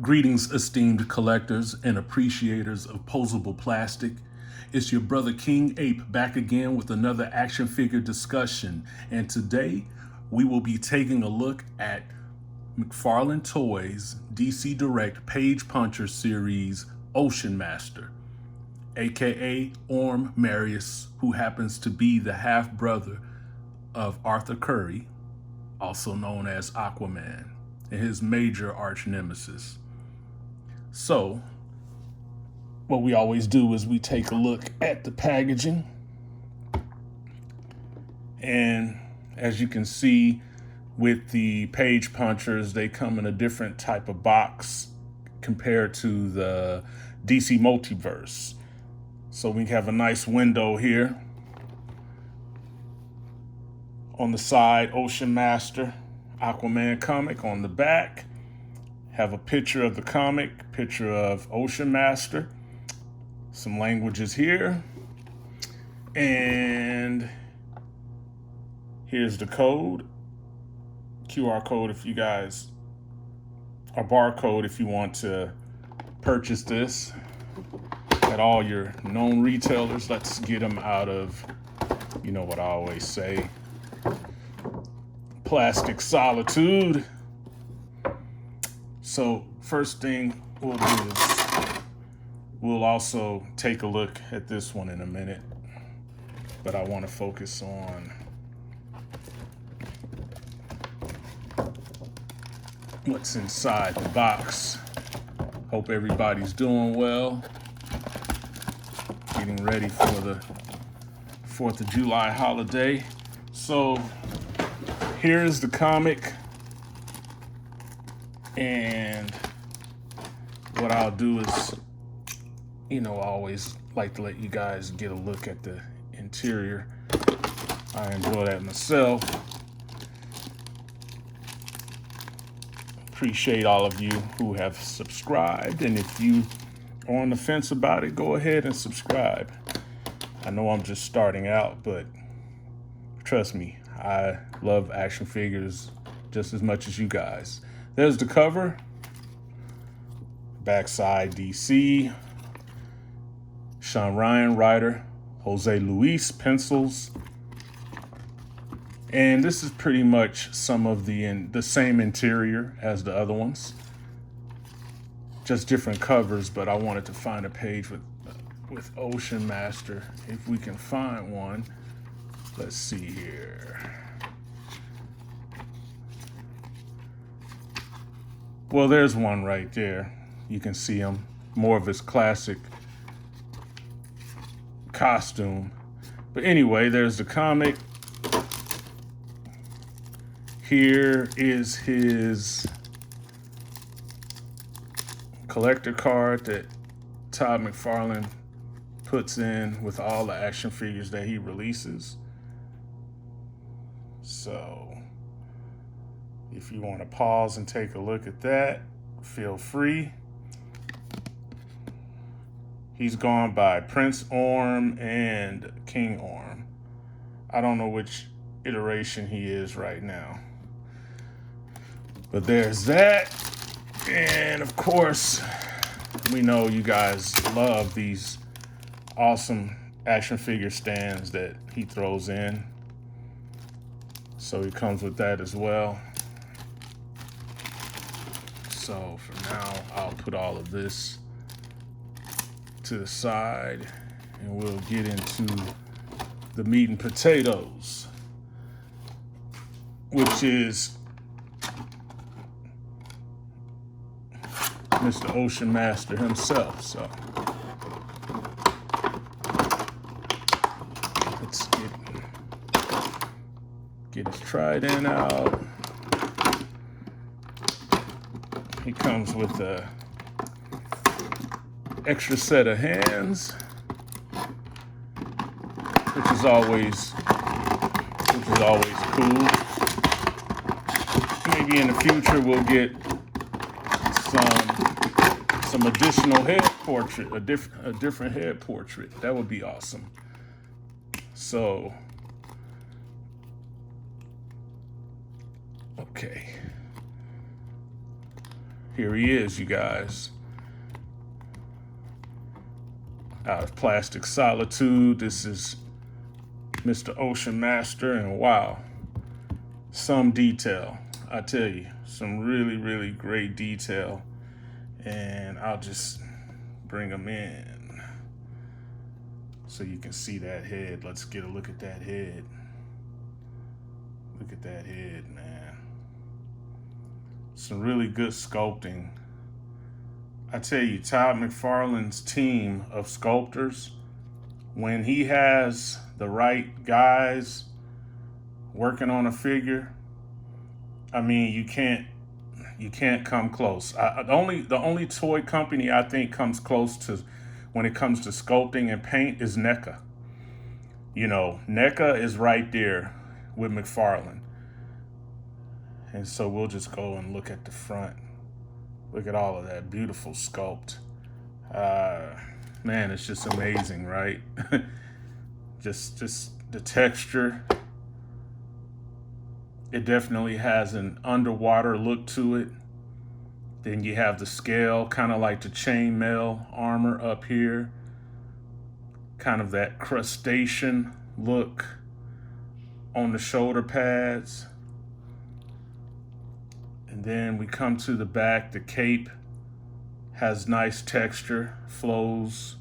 Greetings, esteemed collectors and appreciators of posable plastic. It's your brother King Ape back again with another action figure discussion. And today we will be taking a look at McFarlane Toys DC Direct Page Puncher series Ocean Master, aka Orm Marius, who happens to be the half brother of Arthur Curry, also known as Aquaman, and his major arch nemesis. So, what we always do is we take a look at the packaging. And as you can see, with the page punchers, they come in a different type of box compared to the DC Multiverse. So we have a nice window here. On the side, Ocean Master, Aquaman comic. On the back, have a picture of the comic, picture of Ocean Master, some languages here, and here's the code, QR code if you guys, or barcode if you want to purchase this at all your known retailers. Let's get them out of, you know what I always say, plastic solitude. So first thing we'll do is we'll also take a look at this one in a minute, but I want to focus on what's inside the box. Hope everybody's doing well, getting ready for the 4th of July holiday. So here's the comic. And what I'll do is, I always like to let you guys get a look at the interior. I enjoy that myself. Appreciate all of you who have subscribed. And if you are on the fence about it, go ahead and subscribe. I know I'm just starting out, but trust me, I love action figures just as much as you guys. There's the cover, backside DC, Sean Ryan writer, Jose Luis pencils, and this is pretty much some of the same interior as the other ones, just different covers. But I wanted to find a page with Ocean Master, if we can find one. Let's see here. Well, there's one right there. You can see him, more of his classic costume. But anyway, there's the comic. Here is his collector card that Todd McFarlane puts in with all the action figures that he releases. So if you want to pause and take a look at that, feel free. He's gone by Prince Orm and King Orm. I don't know which iteration he is right now. But there's that. And of course, we know you guys love these awesome action figure stands that he throws in. So he comes with that as well. So for now, I'll put all of this to the side and we'll get into the meat and potatoes, which is Mr. Ocean Master himself. So let's get his trident out. He comes with a extra set of hands, which is always cool. Maybe in the future we'll get some additional head portrait, a different head portrait. That would be awesome. So, okay. Here he is, you guys. Out of Plastic Solitude, this is Mr. Ocean Master, and wow, some detail. I tell you, some really, really great detail. And I'll just bring them in so you can see that head. Let's get a look at that head. Look at that head, man. Some really good sculpting. I tell you, Todd McFarlane's team of sculptors, when he has the right guys working on a figure, I mean, you can't come close. The only toy company I think comes close to when it comes to sculpting and paint is NECA. You know, NECA is right there with McFarlane. And so we'll just go and look at the front. Look at all of that beautiful sculpt. Man, it's just amazing, right? just the texture. It definitely has an underwater look to it. Then you have the scale, kind of like the chainmail armor up here. Kind of that crustacean look on the shoulder pads. And then we come to the back. The cape has nice texture, flows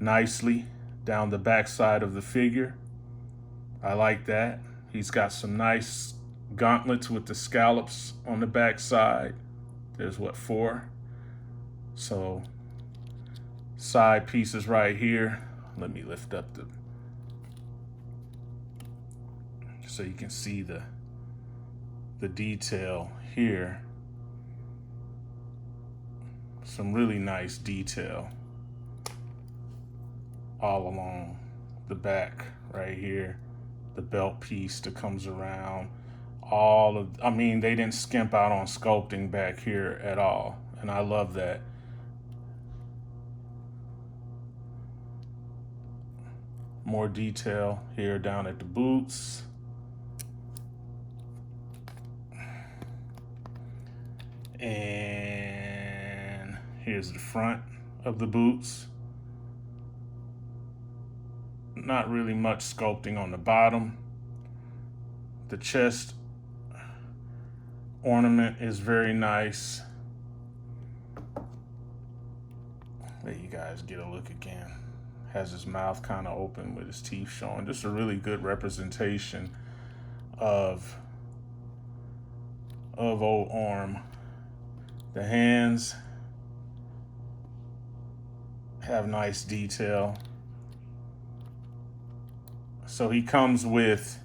nicely down the back side of the figure. I like that. He's got some nice gauntlets with the scallops on the back side. There's what, 4? So side pieces right here. Let me lift up so you can see the detail here. Some really nice detail all along the back right here. The belt piece that comes around. I mean, they didn't skimp out on sculpting back here at all. And I love that. More detail here down at the boots. And here's the front of the boots. Not really much sculpting on the bottom. The chest ornament is very nice. Let you guys get a look again. Has his mouth kind of open with his teeth showing. Just a really good representation of old Orm. The hands have nice detail. So he comes with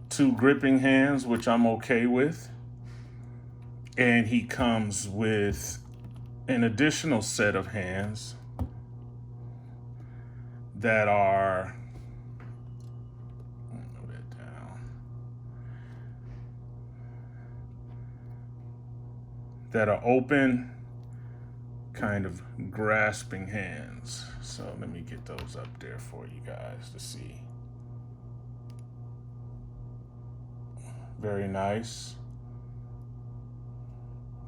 2 gripping hands, which I'm okay with. And he comes with an additional set of hands that are, move that down, that are open, kind of grasping hands. So let me get those up there for you guys to see. Very nice.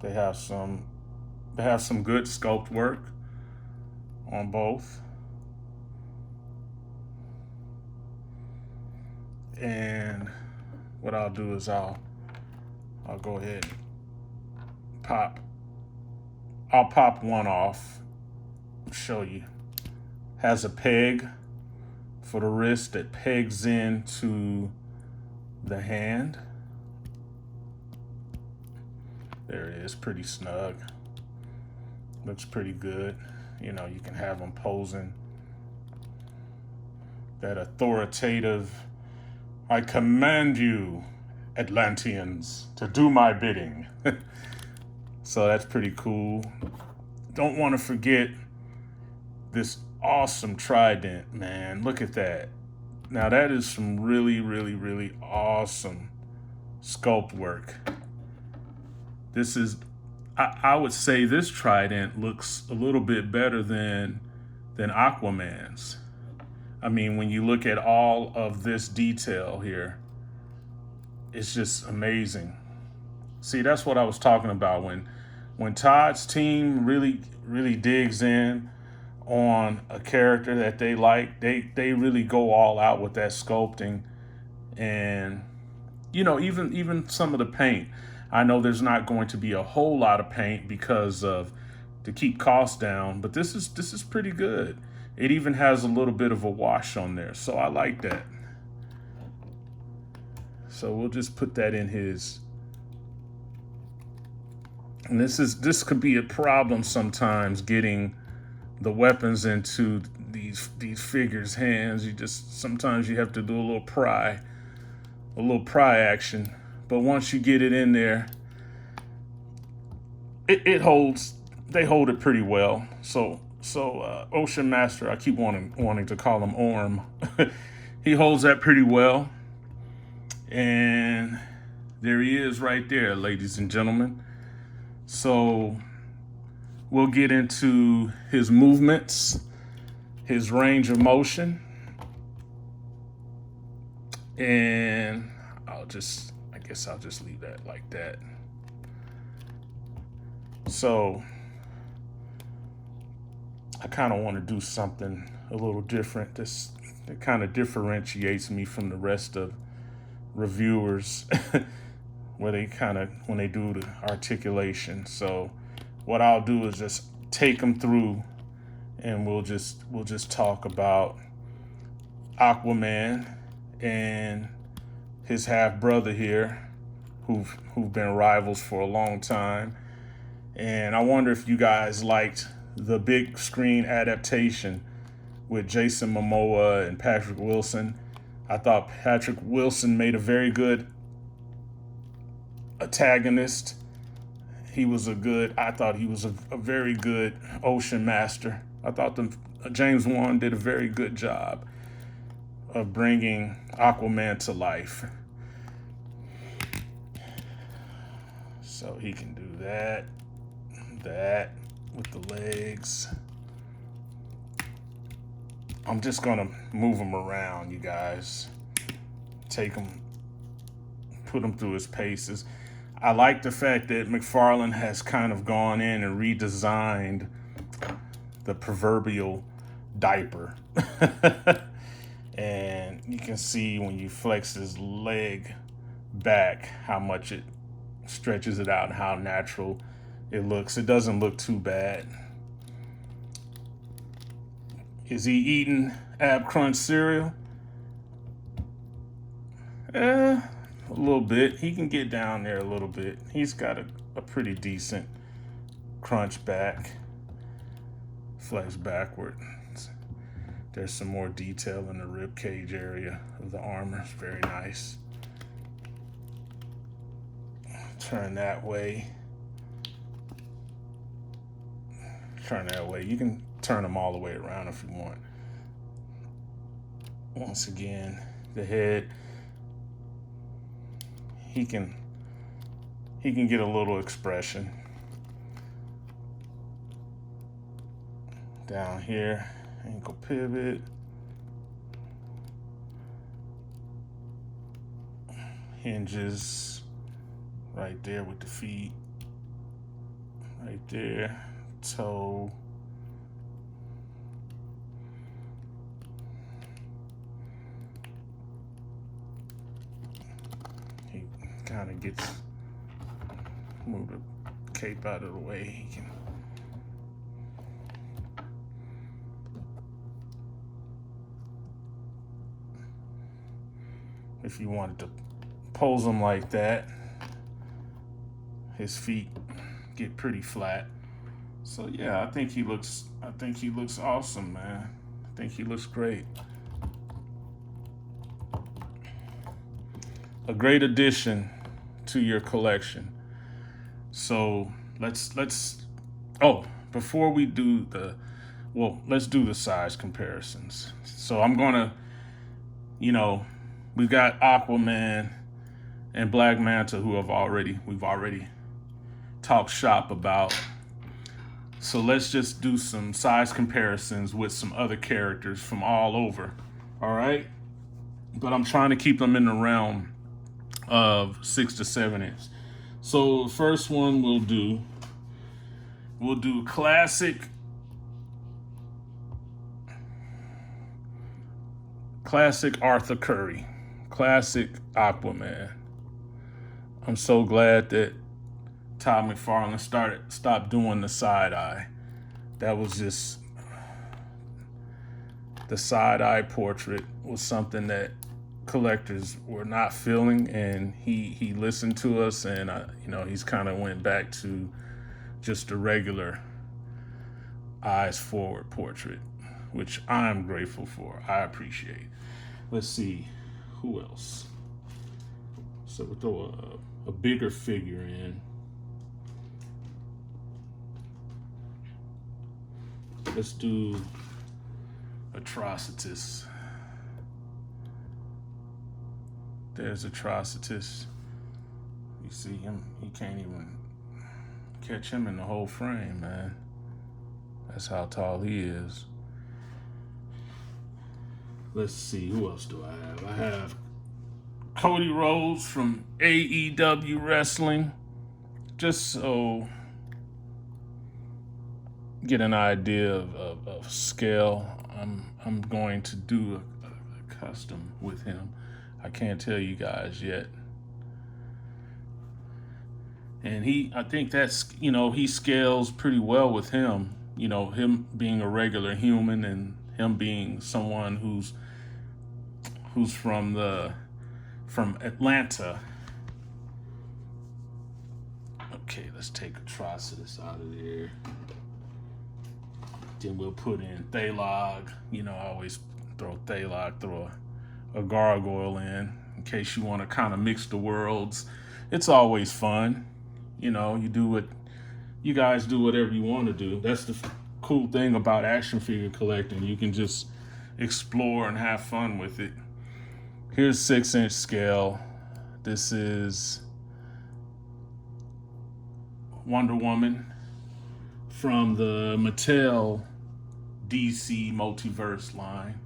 They have some good sculpt work on both. And what I'll do is I'll go ahead and I'll pop one off, show you. Has a peg for the wrist that pegs into the hand. There it is, pretty snug. Looks pretty good. You know, you can have them posing. That authoritative, I command you, Atlanteans, to do my bidding. So that's pretty cool. Don't want to forget this awesome trident, man. Look at that. Now that is some really, really, really awesome sculpt work. This is, I would say this trident looks a little bit better than Aquaman's. I mean, when you look at all of this detail here, it's just amazing. See, that's what I was talking about when Todd's team really digs in on a character that they like, they really go all out with that sculpting. And even some of the paint. I know there's not going to be a whole lot of paint because of to keep costs down, but this is pretty good. It even has a little bit of a wash on there, so I like that. So we'll just put that in his. And this could be a problem sometimes getting the weapons into these figures' hands. Sometimes you have to do a little pry action. But once you get it in there, it holds. They hold it pretty well. So Ocean Master, I keep wanting to call him Orm. He holds that pretty well. And there he is right there, ladies and gentlemen. So we'll get into his movements, his range of motion, and I guess I'll just leave that like that. So I kind of want to do something a little different. That kind of differentiates me from the rest of reviewers where when they do the articulation. So what I'll do is just take them through, and we'll just talk about Aquaman and his half brother here, who've been rivals for a long time. And I wonder if you guys liked the big screen adaptation with Jason Momoa and Patrick Wilson. I thought Patrick Wilson made a very good antagonist. I thought he was a very good Ocean Master. I thought James Wan did a very good job of bringing Aquaman to life. So he can do that with the legs. I'm just gonna move him around, you guys. Take him, put him through his paces. I like the fact that McFarlane has kind of gone in and redesigned the proverbial diaper. And you can see when you flex his leg back how much it stretches it out and how natural it looks. It doesn't look too bad. Is he eating Ab Crunch cereal? A little bit. He can get down there a little bit. He's got a pretty decent crunch back. Flex backward. There's some more detail in the rib cage area of the armor. It's very nice. Turn that way. Turn that way. You can turn them all the way around if you want. Once again, the head. He can get a little expression. Down here, ankle pivot. Hinges right there with the feet. Right there. Toe. He kind of gets, move the cape out of the way. He can. If you wanted to pose him like that, his feet get pretty flat. So yeah, I think he looks awesome, man. I think he looks great. A great addition to your collection. So let's before we do let's do the size comparisons. So I'm gonna, we've got Aquaman and Black Manta who we've already talked shop about. So let's just do some size comparisons with some other characters from all over. All right? But I'm trying to keep them in the realm of 6 to 7 inch. So the first one we'll do classic Arthur Curry, classic Aquaman. I'm so glad that Todd McFarlane stopped doing the side eye. That was just the side eye portrait was something that collectors were not feeling, and he listened to us, and he's kind of went back to just a regular eyes forward portrait, which I'm grateful for. I appreciate. Let's see, who else? So we'll throw a bigger figure in. Let's do Atrocitus. There's Atrocitus. You see him, he can't even catch him in the whole frame, man. That's how tall he is. Let's see, who else do I have? I have Cody Rhodes from AEW Wrestling. Just so get an idea of scale. I'm going to do a custom with him. I can't tell you guys yet. And I think that's, he scales pretty well with him. Him being a regular human and him being someone who's from Atlanta. Okay, let's take Atrocitus out of there. Then we'll put in Thalog. I always throw a gargoyle in case you want to kind of mix the worlds. It's always fun. You guys do whatever you want to do. That's the cool thing about action figure collecting. You can just explore and have fun with it. Here's 6-inch scale. This is Wonder Woman from the Mattel DC Multiverse line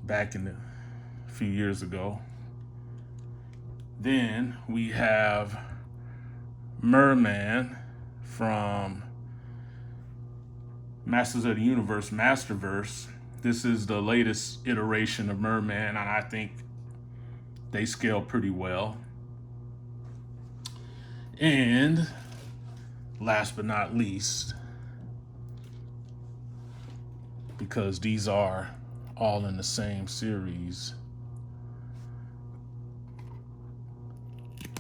back a few years ago. Then we have Merman from Masters of the Universe Masterverse. This is the latest iteration of Merman, and I think they scale pretty well. And last but not least, because these are all in the same series,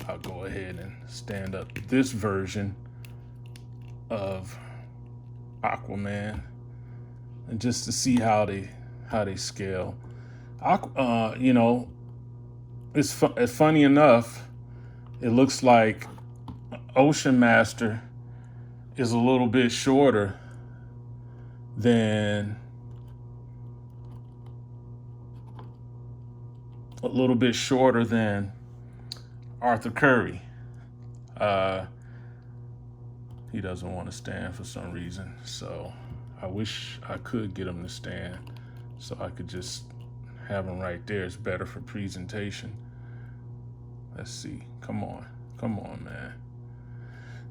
I'll go ahead and stand up this version of Aquaman, and just to see how they scale. It's funny enough. It looks like Ocean Master is a little bit shorter than Arthur Curry. He doesn't want to stand for some reason, so I wish I could get him to stand so I could just have him right there. It's better for presentation. Let's see. Come on, man.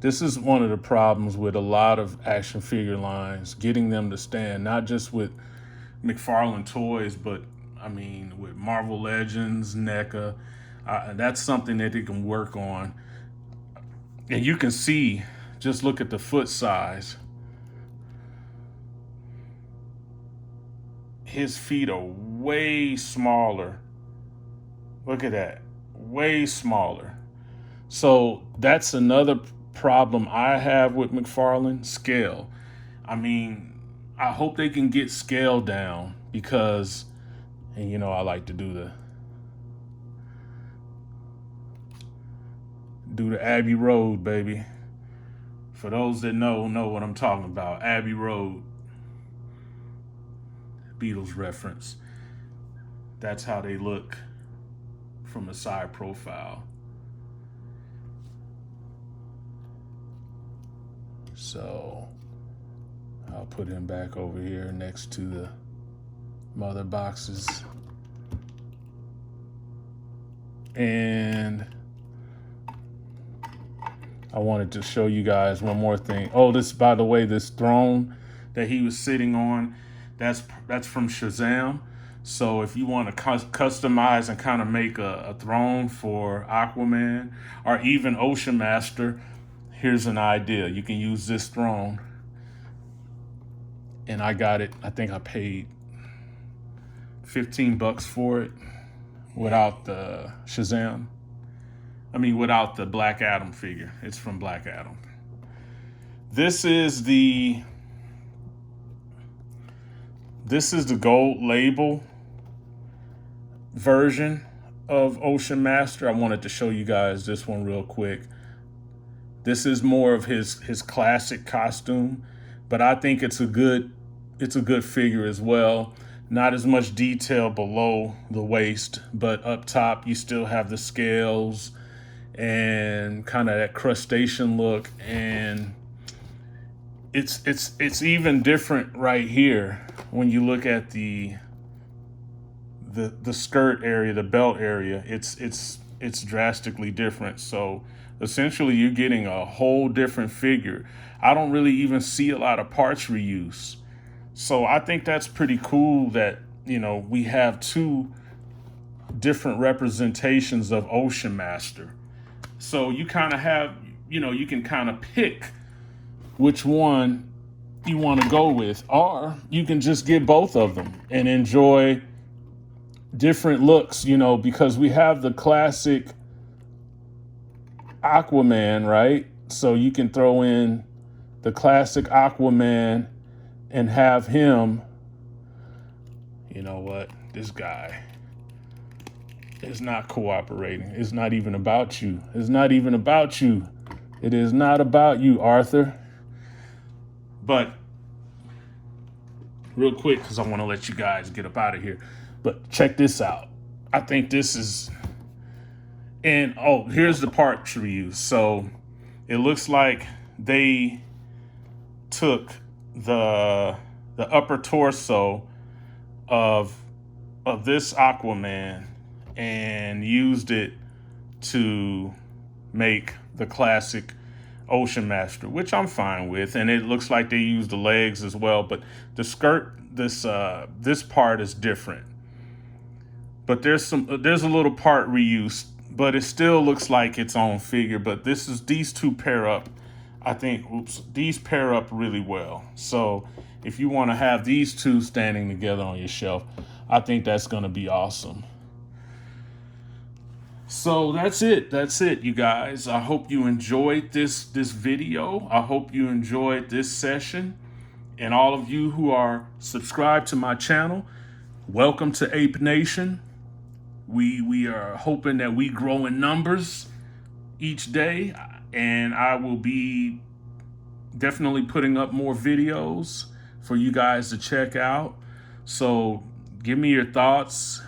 This is one of the problems with a lot of action figure lines, getting them to stand, not just with McFarlane Toys, but with Marvel Legends, NECA. That's something that they can work on. And you can see, just look at the foot size. His feet are way smaller. Look at that, way smaller. So that's another problem I have with McFarlane, scale. I hope they can get scale down, because, and I like to do the Abbey Road, baby. For those that know what I'm talking about. Abbey Road, Beatles reference. That's how they look from a side profile. So I'll put him back over here next to the mother boxes. And I wanted to show you guys one more thing. Oh, this, by the way, this throne that he was sitting on, that's from Shazam. So if you want to customize and kind of make a throne for Aquaman or even Ocean Master, here's an idea. You can use this throne. And I got it. I think I paid $15 for it without the Shazam. I mean, without the Black Adam figure. It's from Black Adam. This is the gold label version of Ocean Master. I wanted to show you guys this one real quick. This is more of his classic costume, but I think it's a good figure as well. Not as much detail below the waist, but up top you still have the scales and kind of that crustacean look, and it's even different right here when you look at the skirt area, the belt area. It's drastically different. So essentially you're getting a whole different figure. I don't really even see a lot of parts reuse. So I think that's pretty cool that, you know, we have two different representations of Ocean Master. So you kind of have, you know, you can kind of pick which one you want to go with, or you can just get both of them and enjoy different looks, you know, because we have the classic Aquaman, right? So you can throw in the classic Aquaman and have him, you know what, this guy is not cooperating. It's not even about you. It's not even about you. It is not about you, Arthur. But real quick, because I want to let you guys get up out of here. But check this out. I think this is, and oh, here's the parts reuse. So it looks like they took the upper torso of this Aquaman and used it to make the classic Ocean Master, which I'm fine with. And it looks like they used the legs as well, but the skirt, this part is different. But there's a little part reuse, but it still looks like its own figure. But these two pair up. I think, these pair up really well. So if you want to have these two standing together on your shelf, I think that's going to be awesome. So that's it. That's it, you guys. I hope you enjoyed this video. I hope you enjoyed this session. And all of you who are subscribed to my channel, welcome to Ape Nation. We are hoping that we grow in numbers each day, and I will be definitely putting up more videos for you guys to check out. So give me your thoughts,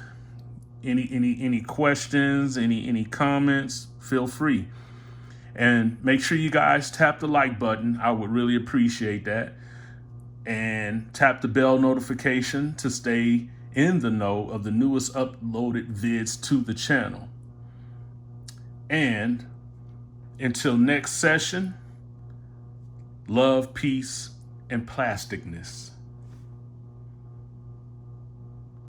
any questions, any comments, feel free. And make sure you guys tap the like button. I would really appreciate that. And tap the bell notification to stay in the know of the newest uploaded vids to the channel. And until next session, love, peace, and plasticness.